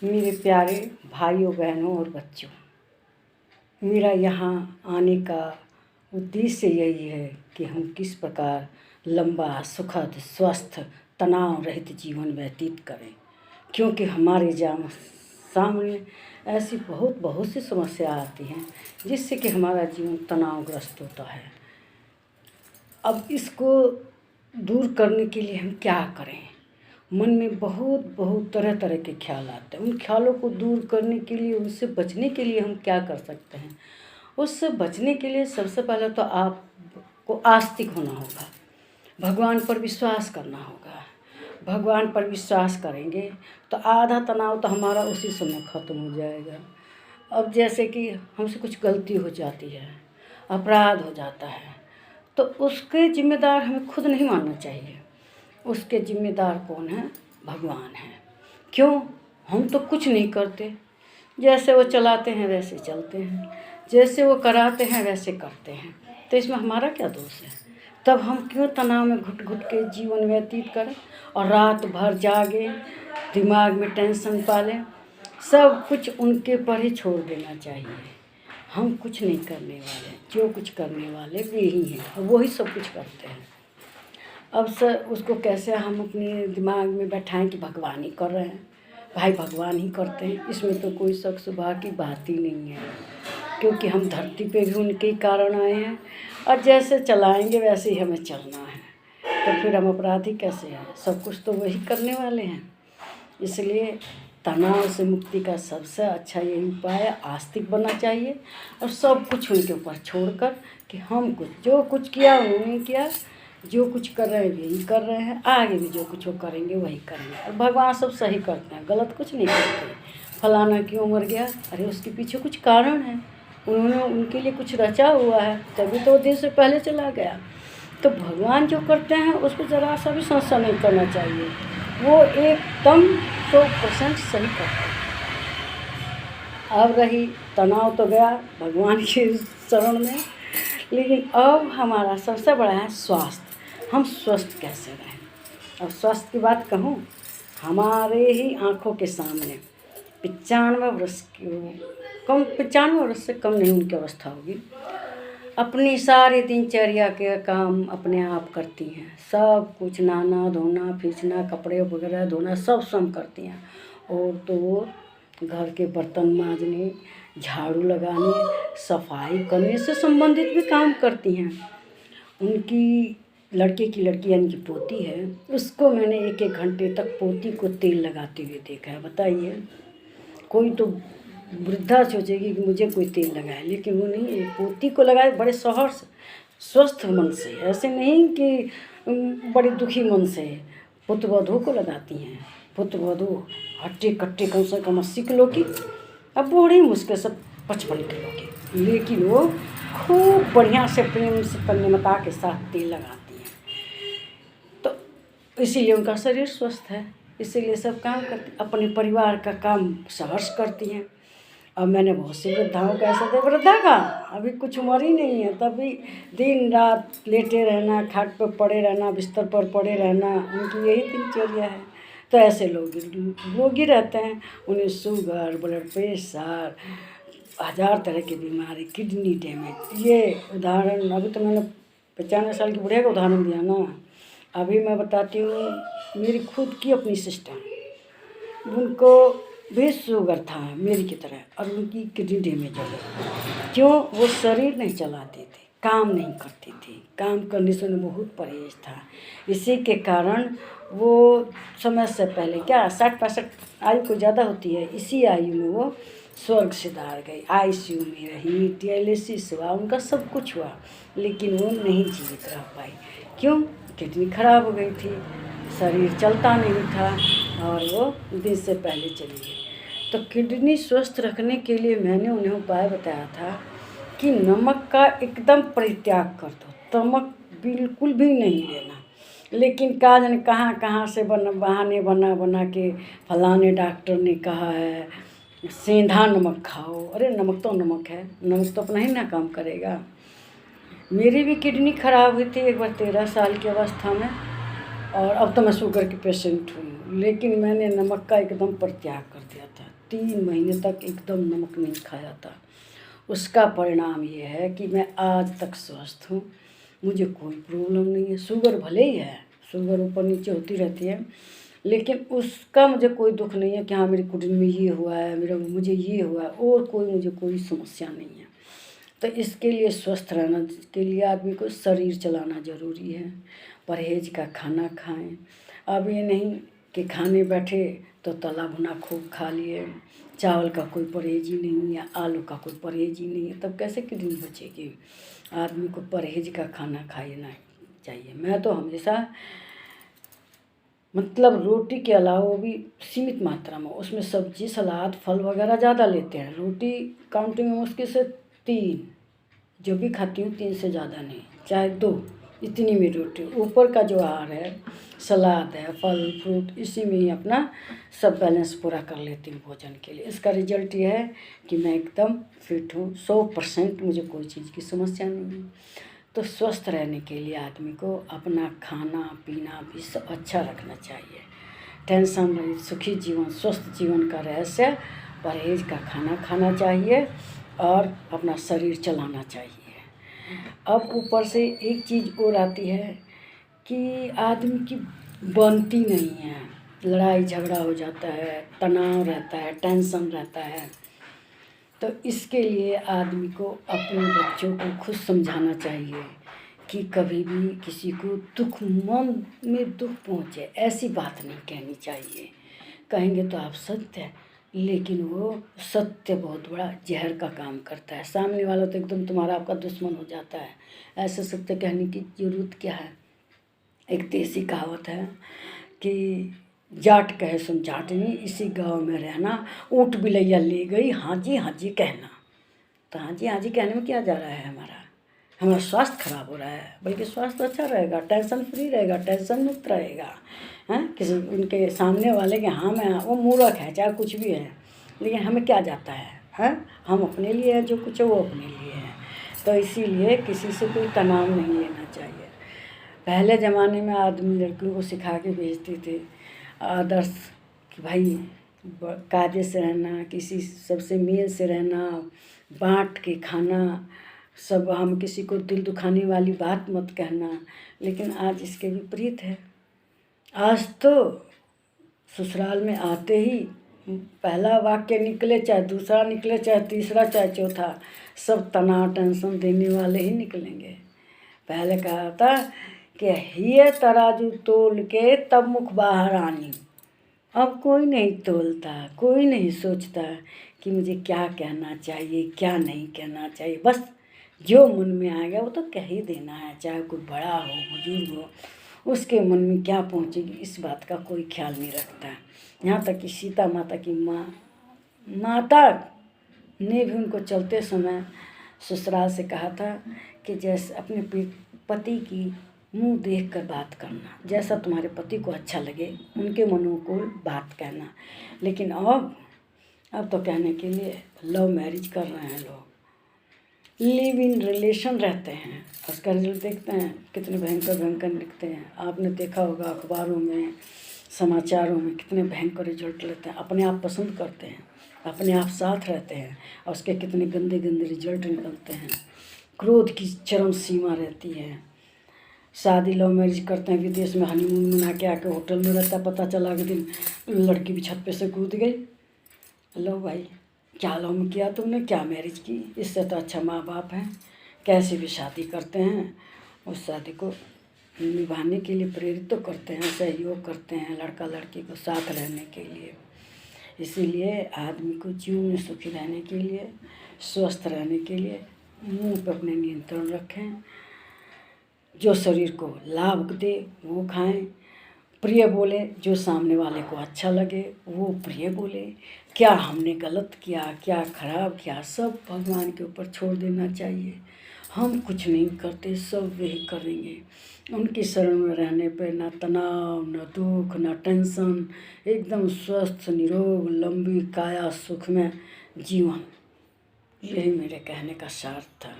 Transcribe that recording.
मेरे प्यारे भाइयों बहनों और बच्चों, मेरा यहाँ आने का उद्देश्य यही है कि हम किस प्रकार लंबा, सुखद, स्वस्थ, तनाव रहित जीवन व्यतीत करें, क्योंकि हमारे सामने ऐसी बहुत सी समस्या आती हैं जिससे कि हमारा जीवन तनावग्रस्त होता है। अब इसको दूर करने के लिए हम क्या करें? मन में बहुत तरह के ख्याल आते हैं। उन ख्यालों को दूर करने के लिए, उनसे बचने के लिए हम क्या कर सकते हैं? उससे बचने के लिए सबसे पहले तो आपको आस्तिक होना होगा, भगवान पर विश्वास करना होगा। भगवान पर विश्वास करेंगे तो आधा तनाव तो हमारा उसी समय ख़त्म हो जाएगा। अब जैसे कि हमसे कुछ गलती हो जाती है, अपराध हो जाता है, तो उसके जिम्मेदार हमें खुद नहीं मानना चाहिए। उसके जिम्मेदार कौन है? भगवान है। क्यों? हम तो कुछ नहीं करते। जैसे वो चलाते हैं वैसे चलते हैं, जैसे वो कराते हैं वैसे करते हैं, तो इसमें हमारा क्या दोष है? तब हम क्यों तनाव में घुट के जीवन व्यतीत करें और रात भर जागे, दिमाग में टेंशन पालें? सब कुछ उनके पर ही छोड़ देना चाहिए। हम कुछ नहीं करने वाले, जो कुछ करने वाले वे ही हैं और वो ही सब कुछ करते हैं। अब सर उसको कैसे हम अपने दिमाग में बैठाएं कि भगवान ही कर रहे हैं? भाई भगवान ही करते हैं, इसमें तो कोई शक शुबा की बात ही नहीं है, क्योंकि हम धरती पे भी उनके ही कारण आए हैं और जैसे चलाएंगे वैसे ही हमें चलना है। तो फिर हम अपराधी कैसे हैं? सब कुछ तो वही करने वाले हैं। इसलिए तनाव से मुक्ति का सबसे अच्छा यही उपाय है, आस्तिक बनना चाहिए और सब कुछ उनके ऊपर छोड़कर कि हम जो कुछ किया उन्होंने किया, जो कुछ कर रहे हैं यही कर रहे हैं, आगे भी जो कुछ वो करेंगे वही करेंगे। और भगवान सब सही करते हैं, गलत कुछ नहीं करते। फलाना क्यों मर गया? अरे उसके पीछे कुछ कारण है, उन्होंने उनके लिए कुछ रचा हुआ है, तभी तो दिन से पहले चला गया। तो भगवान जो करते हैं उस पर ज़रा सा भी संशय नहीं करना चाहिए, वो एकदम 100% सही करते हैं। अब रही तनाव तो गया भगवान के शरण में, लेकिन अब हमारा सबसे बड़ा है स्वास्थ्य। हम स्वस्थ कैसे रहें? अब स्वास्थ्य की बात कहूँ, हमारे ही आँखों के सामने 95 वर्ष से कम नहीं उनकी अवस्था होगी, अपनी सारी दिनचर्या के काम अपने आप करती हैं। सब कुछ नहाना धोना, खींचना, कपड़े वगैरह धोना सब स्वयं करती हैं। और तो वो घर के बर्तन मांजने, झाड़ू लगाने, सफाई करने से संबंधित भी काम करती हैं। उनकी लड़की यानी कि पोती है, उसको मैंने 1-1 घंटे तक पोती को तेल लगाते हुए देखा है। बताइए, कोई तो वृद्धा सोचेगी कि मुझे कोई तेल लगाए, लेकिन वो नहीं, पोती को लगाए बड़े सहर्ष स्वस्थ मन से, ऐसे नहीं कि बड़ी दुखी मन से। पुत्रवधू को लगाती हैं। पुत्रवधू हट्टे कट्टे कम से कम 80 किलो की, अब बड़ी मुश्किल से 55 किलो की, लेकिन वो खूब बढ़िया से प्रेम से तन्मयता के साथ तेल लगाती हैं। तो इसीलिए उनका शरीर स्वस्थ है, इसीलिए सब काम करती, अपने परिवार का काम सहर्ष करती हैं। अब मैंने बहुत सी वृद्धाओं का ऐसा देखा, वृद्धा का अभी कुछ उम्र ही नहीं है, तभी दिन रात लेटे रहना, खाट पर पड़े रहना, बिस्तर पर पड़े रहना, उनकी यही दिनचर्या है। तो ऐसे लोग ही रहते हैं। उन्हें शुगर, ब्लड प्रेशर, 1000 तरह की बीमारी, किडनी डैमेज। ये उदाहरण अभी तो मैंने 95 साल की बुढ़िया का उदाहरण दिया ना। अभी मैं बताती हूँ मेरी खुद की अपनी सिस्टर, उनको भी शुगर था मेरी की तरह और उनकी किडनी डैमेज हो गई। क्यों? वो शरीर नहीं चलाती थी, काम नहीं करती थी, काम करने से उन्हें बहुत परहेज था। इसी के कारण वो समय से पहले क्या 60-65 आयु को ज़्यादा होती है, इसी आयु में वो स्वर्ग से दार गई। आईसीयू में रही, डायलिसिस हुआ, उनका सब कुछ हुआ, लेकिन वो नहीं जीवित रह पाई। क्यों? किडनी खराब हो गई थी, शरीर चलता नहीं था और वो दिन से पहले चली गई। तो किडनी स्वस्थ रखने के लिए मैंने उन्हें उपाय बताया था कि नमक का एकदम परित्याग कर दो, नमक बिल्कुल भी नहीं लेना। लेकिन कहाँ से बहाने बना के फलाने डॉक्टर ने कहा है सेंधा नमक खाओ। अरे नमक तो नमक है, नमक तो अपना ही ना काम करेगा। मेरी भी किडनी खराब हुई थी एक बार 13 साल की अवस्था में, और अब तो मैं शुगर की पेशेंट हूँ, लेकिन मैंने नमक का एकदम परित्याग कर दिया था। 3 महीने तक एकदम नमक नहीं खाया था। उसका परिणाम ये है कि मैं आज तक स्वस्थ हूँ, मुझे कोई प्रॉब्लम नहीं है। शुगर भले ही है, शुगर ऊपर नीचे होती रहती है, लेकिन उसका मुझे कोई दुख नहीं है कि हाँ मेरी कुंडली में ये हुआ है, मुझे ये हुआ है, और मुझे कोई समस्या नहीं है। तो इसके लिए स्वस्थ रहना के लिए आदमी को शरीर चलाना ज़रूरी है। परहेज का खाना खाएं। अब ये नहीं कि खाने बैठे तो तला भुना खूब खा लिए, चावल का कोई परहेज ही नहीं है, आलू का कोई परहेज ही नहीं है, तब कैसे किडनी बचेगी। आदमी को परहेज का खाना खाना चाहिए। मैं तो हमेशा मतलब रोटी के अलावा भी सीमित मात्रा में, उसमें सब्जी सलाद फल वगैरह ज़्यादा लेते हैं। रोटी काउंटिंग में मुश्किल से 3 जो भी खाती हूँ, 3 से ज़्यादा नहीं, चाहे 2, इतनी में रोटी। ऊपर का जो आहार है, सलाद है, फल फ्रूट, इसी में ही अपना सब बैलेंस पूरा कर लेती हूँ भोजन के लिए। इसका रिजल्ट ये है कि मैं एकदम फिट हूँ, 100%, मुझे कोई चीज़ की समस्या नहीं है। तो स्वस्थ रहने के लिए आदमी को अपना खाना पीना भी सब अच्छा रखना चाहिए। टेंशन रहित सुखी जीवन, स्वस्थ जीवन का रहस्य परहेज का खाना खाना चाहिए और अपना शरीर चलाना चाहिए। अब ऊपर से एक चीज़ और आती है कि आदमी की बनती नहीं है, लड़ाई झगड़ा हो जाता है, तनाव रहता है, टेंशन रहता है। तो इसके लिए आदमी को अपने बच्चों को खुद समझाना चाहिए कि कभी भी किसी को मन में दुख पहुँचे ऐसी बात नहीं कहनी चाहिए। कहेंगे तो आप सत्य है, लेकिन वो सत्य बहुत बड़ा जहर का काम करता है। सामने वाला तो एकदम तुम्हारा आपका दुश्मन हो जाता है। ऐसे सत्य कहने की ज़रूरत क्या है। एक देसी कहावत है कि जाट कहे सुन जाटनी, इसी गांव में रहना, ऊँट बिलैया ले गई हाँ जी कहना। तो हाँ जी कहने में क्या जा रहा है, हमारा स्वास्थ्य खराब हो रहा है, बल्कि स्वास्थ्य अच्छा रहेगा, टेंशन फ्री रहेगा, टेंशन मुक्त रहेगा। हैं किसी उनके सामने वाले के हाँ मैं, वो मूर्ख है चाहे कुछ भी है, लेकिन हमें क्या जाता है, हैं हम अपने लिए हैं, जो कुछ है वो अपने लिए है। तो इसीलिए किसी से कोई तनाव नहीं लेना चाहिए। पहले ज़माने में आदमी लड़कियों को सिखा के भेजते थे आदर्श कि भाई कायदे से रहना, किसी सबसे मेल से रहना, बांट के खाना, सब हम किसी को दिल दुखाने वाली बात मत कहना। लेकिन आज इसके विपरीत है। आज तो ससुराल में आते ही पहला वाक्य निकले, चाहे दूसरा निकले, चाहे तीसरा, चाहे चौथा, सब तनाव टेंशन देने वाले ही निकलेंगे। पहले कहा था कि हिये तराजू तोल के तब मुख बाहर आनी। अब कोई नहीं तोलता, कोई नहीं सोचता कि मुझे क्या कहना चाहिए क्या नहीं कहना चाहिए। बस जो मन में आ गया वो तो कह ही देना है, चाहे कोई बड़ा हो बुजुर्ग हो, उसके मन में क्या पहुँचेगी इस बात का कोई ख्याल नहीं रखता। यहाँ तक कि सीता माता की माता ने भी उनको चलते समय ससुराल से कहा था कि जैसे अपने पति की मुंह देख कर बात करना, जैसा तुम्हारे पति को अच्छा लगे उनके मनोकूल बात कहना। लेकिन अब तो कहने के लिए लव मैरिज कर रहे हैं लोग, लिव इन रिलेशन रहते हैं। उसका रिजल्ट देखते हैं कितने भयंकर लिखते हैं। आपने देखा होगा अखबारों में समाचारों में कितने भयंकर रिजल्ट लेते हैं। अपने आप पसंद करते हैं, अपने आप साथ रहते हैं और उसके कितने गंदे रिजल्ट निकलते हैं। क्रोध की चरम सीमा रहती है। शादी लव मैरिज करते हैं, विदेश में हनीमून मना के आके होटल में रहता, पता चला कि दिन लड़की भी छत पे से कूद गई। लो भाई क्या लव किया तुमने, क्या मैरिज की, इससे तो अच्छा माँ बाप हैं कैसे भी शादी करते हैं, उस शादी को निभाने के लिए प्रेरित तो करते हैं, सहयोग करते हैं लड़का लड़की को साथ रहने के लिए। इसीलिए आदमी को जीवन में सुखी रहने के लिए, स्वस्थ रहने के लिए मुँह पर अपने नियंत्रण रखें। जो शरीर को लाभ दे वो खाएं, प्रिय बोले, जो सामने वाले को अच्छा लगे वो प्रिय बोले। क्या हमने गलत किया, क्या खराब किया, सब भगवान के ऊपर छोड़ देना चाहिए। हम कुछ नहीं करते, सब वही करेंगे। उनकी शरण में रहने पे ना तनाव, ना दुख, ना टेंशन, एकदम स्वस्थ निरोग लंबी काया सुख में जीवन। यही मेरे कहने का सार था।